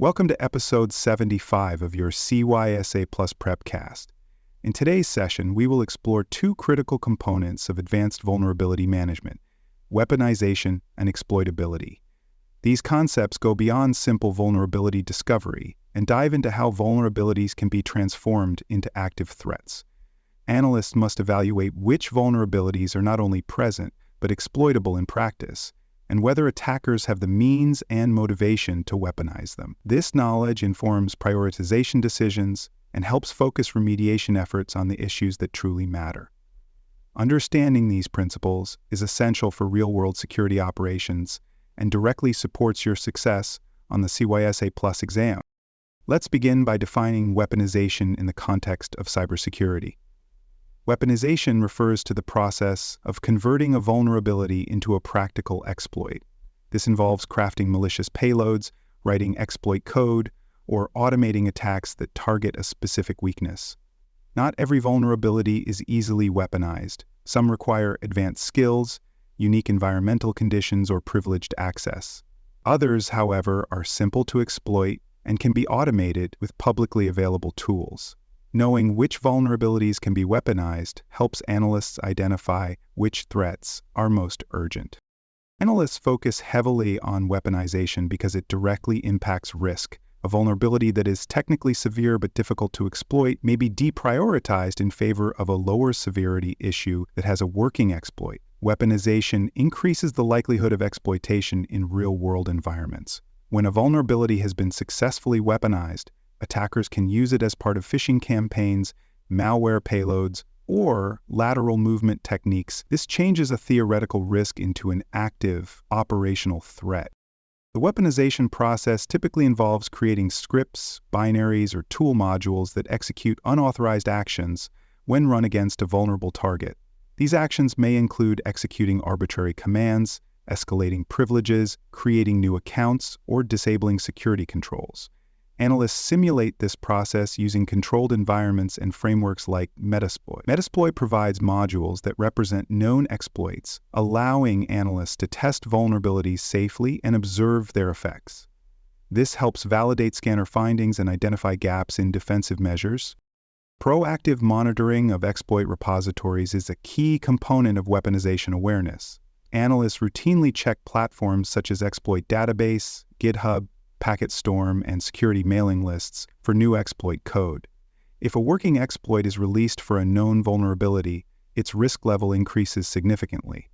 Welcome to episode 75 of your CYSA Plus Prepcast. In today's session, we will explore two critical components of advanced vulnerability management: weaponization and exploitability. These concepts go beyond simple vulnerability discovery and dive into how vulnerabilities can be transformed into active threats. Analysts must evaluate which vulnerabilities are not only present but exploitable in practice, and whether attackers have the means and motivation to weaponize them. This knowledge informs prioritization decisions and helps focus remediation efforts on the issues that truly matter. Understanding these principles is essential for real-world security operations and directly supports your success on the CYSA Plus exam. Let's begin by defining weaponization in the context of cybersecurity. Weaponization refers to the process of converting a vulnerability into a practical exploit. This involves crafting malicious payloads, writing exploit code, or automating attacks that target a specific weakness. Not every vulnerability is easily weaponized. Some require advanced skills, unique environmental conditions, or privileged access. Others, however, are simple to exploit and can be automated with publicly available tools. Knowing which vulnerabilities can be weaponized helps analysts identify which threats are most urgent. Analysts focus heavily on weaponization because it directly impacts risk. A vulnerability that is technically severe but difficult to exploit may be deprioritized in favor of a lower-severity issue that has a working exploit. Weaponization increases the likelihood of exploitation in real-world environments. When a vulnerability has been successfully weaponized, attackers can use it as part of phishing campaigns, malware payloads, or lateral movement techniques. This changes a theoretical risk into an active, operational threat. The weaponization process typically involves creating scripts, binaries, or tool modules that execute unauthorized actions when run against a vulnerable target. These actions may include executing arbitrary commands, escalating privileges, creating new accounts, or disabling security controls. Analysts simulate this process using controlled environments and frameworks like Metasploit. Metasploit provides modules that represent known exploits, allowing analysts to test vulnerabilities safely and observe their effects. This helps validate scanner findings and identify gaps in defensive measures. Proactive monitoring of exploit repositories is a key component of weaponization awareness. Analysts routinely check platforms such as Exploit Database, GitHub, PacketStorm, and security mailing lists for new exploit code. If a working exploit is released for a known vulnerability, its risk level increases significantly.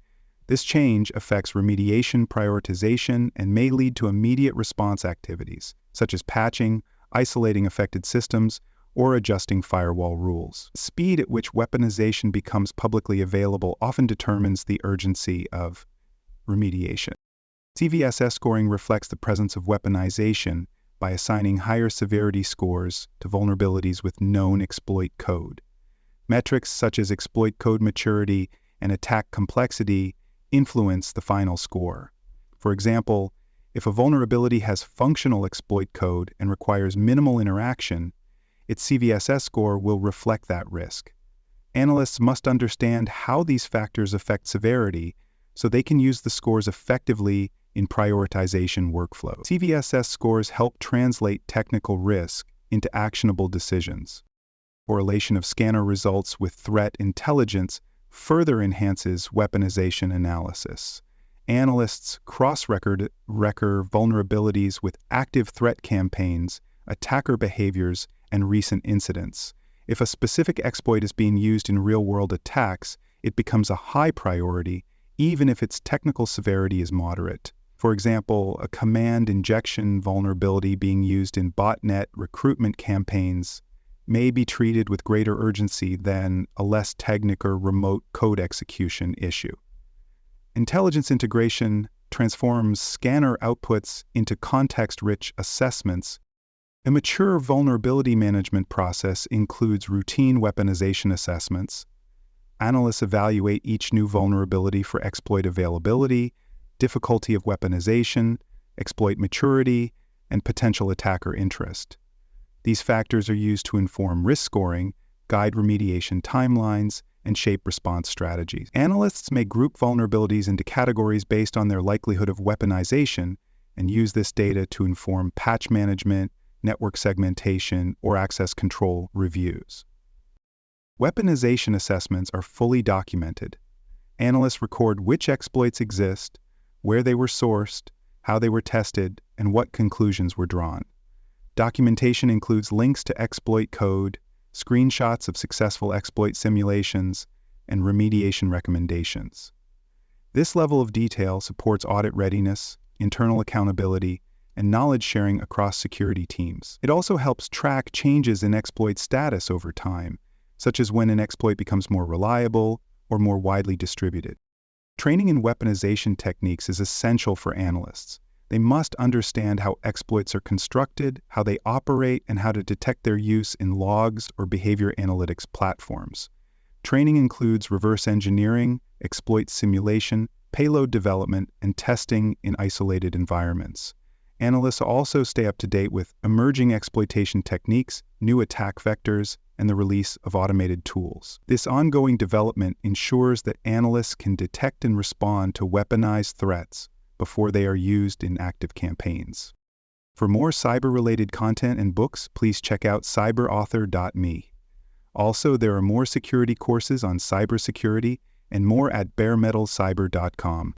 This change affects remediation prioritization and may lead to immediate response activities, such as patching, isolating affected systems, or adjusting firewall rules. The speed at which weaponization becomes publicly available often determines the urgency of remediation. CVSS scoring reflects the presence of weaponization by assigning higher severity scores to vulnerabilities with known exploit code. Metrics such as exploit code maturity and attack complexity influence the final score. For example, if a vulnerability has functional exploit code and requires minimal interaction, its CVSS score will reflect that risk. Analysts must understand how these factors affect severity so they can use the scores effectively in prioritization workflows. CVSS scores help translate technical risk into actionable decisions. Correlation of scanner results with threat intelligence further enhances weaponization analysis. Analysts cross-record vulnerabilities with active threat campaigns, attacker behaviors, and recent incidents. If a specific exploit is being used in real-world attacks, it becomes a high priority, even if its technical severity is moderate. For example, a command injection vulnerability being used in botnet recruitment campaigns may be treated with greater urgency than a less technical remote code execution issue. Intelligence integration transforms scanner outputs into context-rich assessments. A mature vulnerability management process includes routine weaponization assessments. Analysts evaluate each new vulnerability for exploit availability, difficulty of weaponization, exploit maturity, and potential attacker interest. These factors are used to inform risk scoring, guide remediation timelines, and shape response strategies. Analysts may group vulnerabilities into categories based on their likelihood of weaponization and use this data to inform patch management, network segmentation, or access control reviews. Weaponization assessments are fully documented. Analysts record which exploits exist, where they were sourced, how they were tested, and what conclusions were drawn. Documentation includes links to exploit code, screenshots of successful exploit simulations, and remediation recommendations. This level of detail supports audit readiness, internal accountability, and knowledge sharing across security teams. It also helps track changes in exploit status over time, such as when an exploit becomes more reliable or more widely distributed. Training in weaponization techniques is essential for analysts. They must understand how exploits are constructed, how they operate, and how to detect their use in logs or behavior analytics platforms. Training includes reverse engineering, exploit simulation, payload development, and testing in isolated environments. Analysts also stay up to date with emerging exploitation techniques, new attack vectors, and the release of automated tools. This ongoing development ensures that analysts can detect and respond to weaponized threats before they are used in active campaigns. For more cyber-related content and books, please check out cyberauthor.me. Also, there are more security courses on cybersecurity and more at baremetalcyber.com.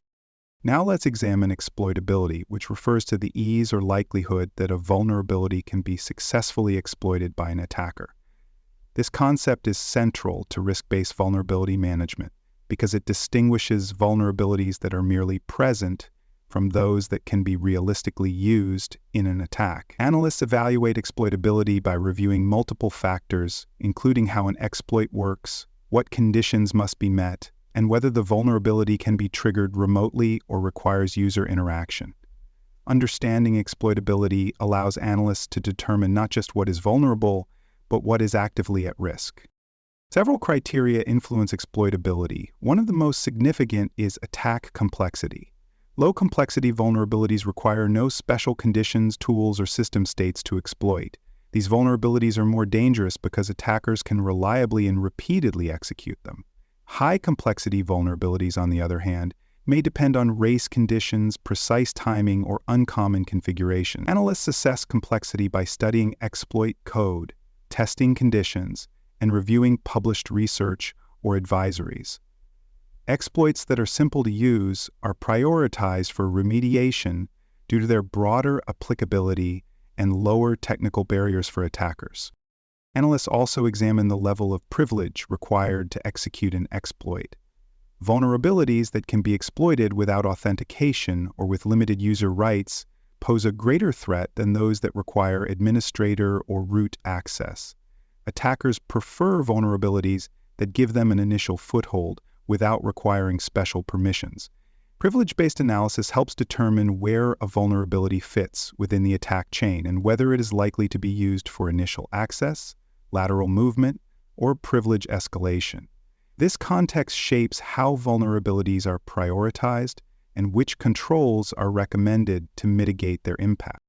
Now let's examine exploitability, which refers to the ease or likelihood that a vulnerability can be successfully exploited by an attacker. This concept is central to risk-based vulnerability management because it distinguishes vulnerabilities that are merely present from those that can be realistically used in an attack. Analysts evaluate exploitability by reviewing multiple factors, including how an exploit works, what conditions must be met, and whether the vulnerability can be triggered remotely or requires user interaction. Understanding exploitability allows analysts to determine not just what is vulnerable, but what is actively at risk. Several criteria influence exploitability. One of the most significant is attack complexity. Low-complexity vulnerabilities require no special conditions, tools, or system states to exploit. These vulnerabilities are more dangerous because attackers can reliably and repeatedly execute them. High-complexity vulnerabilities, on the other hand, may depend on race conditions, precise timing, or uncommon configuration. Analysts assess complexity by studying exploit code, testing conditions, and reviewing published research or advisories. Exploits that are simple to use are prioritized for remediation due to their broader applicability and lower technical barriers for attackers. Analysts also examine the level of privilege required to execute an exploit. Vulnerabilities that can be exploited without authentication or with limited user rights pose a greater threat than those that require administrator or root access. Attackers prefer vulnerabilities that give them an initial foothold without requiring special permissions. Privilege-based analysis helps determine where a vulnerability fits within the attack chain and whether it is likely to be used for initial access, lateral movement, or privilege escalation. This context shapes how vulnerabilities are prioritized and which controls are recommended to mitigate their impact.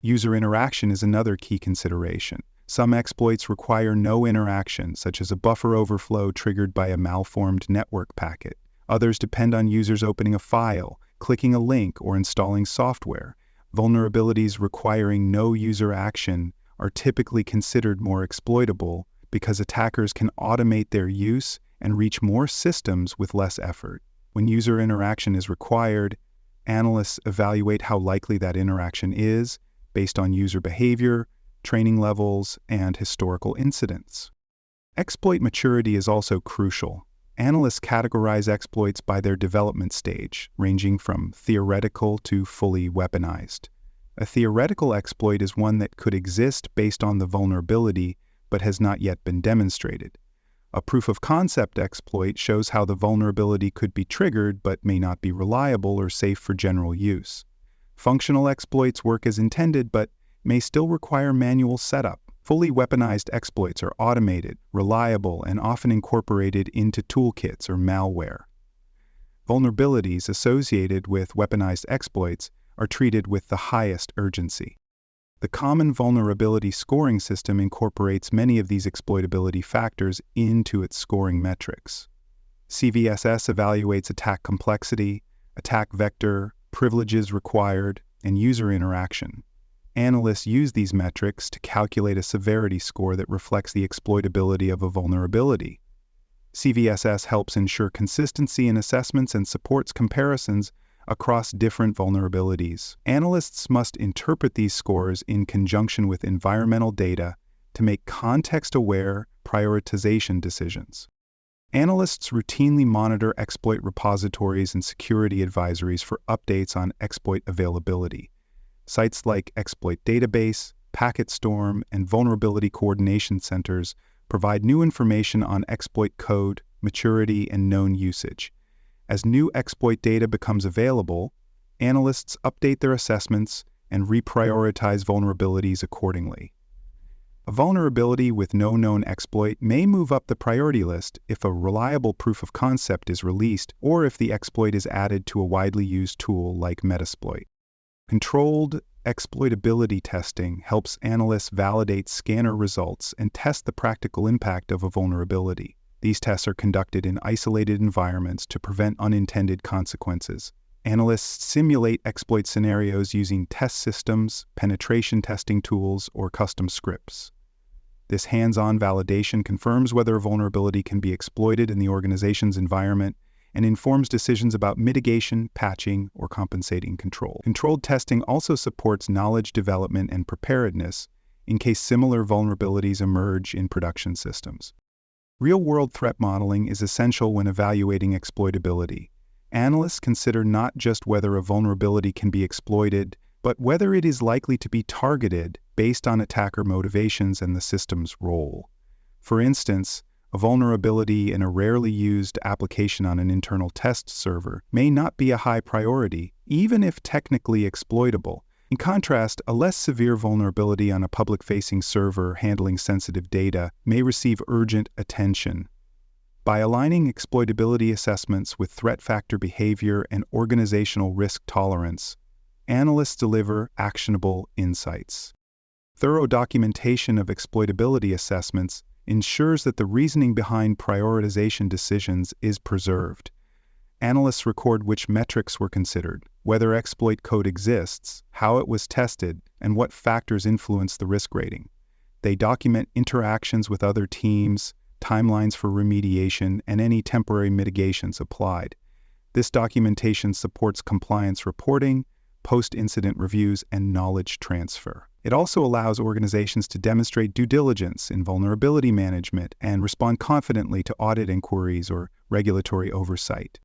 User interaction is another key consideration. Some exploits require no interaction, such as a buffer overflow triggered by a malformed network packet. Others depend on users opening a file, clicking a link, or installing software. Vulnerabilities requiring no user action are typically considered more exploitable because attackers can automate their use and reach more systems with less effort. When user interaction is required, analysts evaluate how likely that interaction is based on user behavior, training levels, and historical incidents. Exploit maturity is also crucial. Analysts categorize exploits by their development stage, ranging from theoretical to fully weaponized. A theoretical exploit is one that could exist based on the vulnerability but has not yet been demonstrated. A proof-of-concept exploit shows how the vulnerability could be triggered but may not be reliable or safe for general use. Functional exploits work as intended but may still require manual setup. Fully weaponized exploits are automated, reliable, and often incorporated into toolkits or malware. Vulnerabilities associated with weaponized exploits are treated with the highest urgency. The Common Vulnerability Scoring System incorporates many of these exploitability factors into its scoring metrics. CVSS evaluates attack complexity, attack vector, privileges required, and user interaction. Analysts use these metrics to calculate a severity score that reflects the exploitability of a vulnerability. CVSS helps ensure consistency in assessments and supports comparisons across different vulnerabilities. Analysts must interpret these scores in conjunction with environmental data to make context-aware prioritization decisions. Analysts routinely monitor exploit repositories and security advisories for updates on exploit availability. Sites like Exploit Database, Packet Storm, and Vulnerability Coordination Centers provide new information on exploit code, maturity, and known usage. As new exploit data becomes available, analysts update their assessments and reprioritize vulnerabilities accordingly. A vulnerability with no known exploit may move up the priority list if a reliable proof of concept is released or if the exploit is added to a widely used tool like Metasploit. Controlled exploitability testing helps analysts validate scanner results and test the practical impact of a vulnerability. These tests are conducted in isolated environments to prevent unintended consequences. Analysts simulate exploit scenarios using test systems, penetration testing tools, or custom scripts. This hands-on validation confirms whether a vulnerability can be exploited in the organization's environment and informs decisions about mitigation, patching, or compensating control. Controlled testing also supports knowledge development and preparedness in case similar vulnerabilities emerge in production systems. Real-world threat modeling is essential when evaluating exploitability. Analysts consider not just whether a vulnerability can be exploited, but whether it is likely to be targeted based on attacker motivations and the system's role. For instance, a vulnerability in a rarely used application on an internal test server may not be a high priority, even if technically exploitable. In contrast, a less severe vulnerability on a public-facing server handling sensitive data may receive urgent attention. By aligning exploitability assessments with threat factor behavior and organizational risk tolerance, analysts deliver actionable insights. Thorough documentation of exploitability assessments ensures that the reasoning behind prioritization decisions is preserved. Analysts record which metrics were considered, whether exploit code exists, how it was tested, and what factors influence the risk rating. They document interactions with other teams, timelines for remediation, and any temporary mitigations applied. This documentation supports compliance reporting, post-incident reviews, and knowledge transfer. It also allows organizations to demonstrate due diligence in vulnerability management and respond confidently to audit inquiries or regulatory oversight.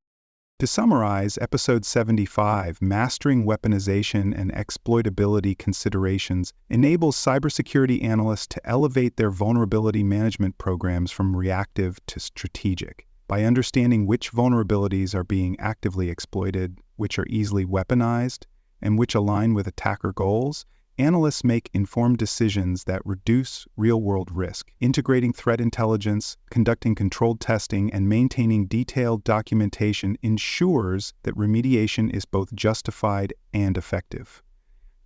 To summarize, Episode 75, Mastering Weaponization and Exploitability Considerations, enables cybersecurity analysts to elevate their vulnerability management programs from reactive to strategic. By understanding which vulnerabilities are being actively exploited, which are easily weaponized, and which align with attacker goals, analysts make informed decisions that reduce real-world risk. Integrating threat intelligence, conducting controlled testing, and maintaining detailed documentation ensures that remediation is both justified and effective.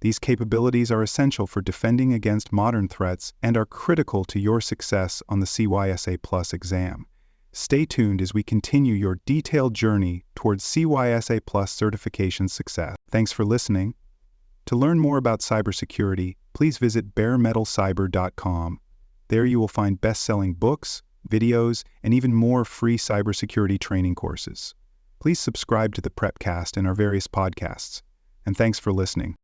These capabilities are essential for defending against modern threats and are critical to your success on the CYSA Plus exam. Stay tuned as we continue your detailed journey towards CYSA Plus certification success. Thanks for listening. To learn more about cybersecurity, please visit baremetalcyber.com. There you will find best-selling books, videos, and even more free cybersecurity training courses. Please subscribe to the Prepcast and our various podcasts. And thanks for listening.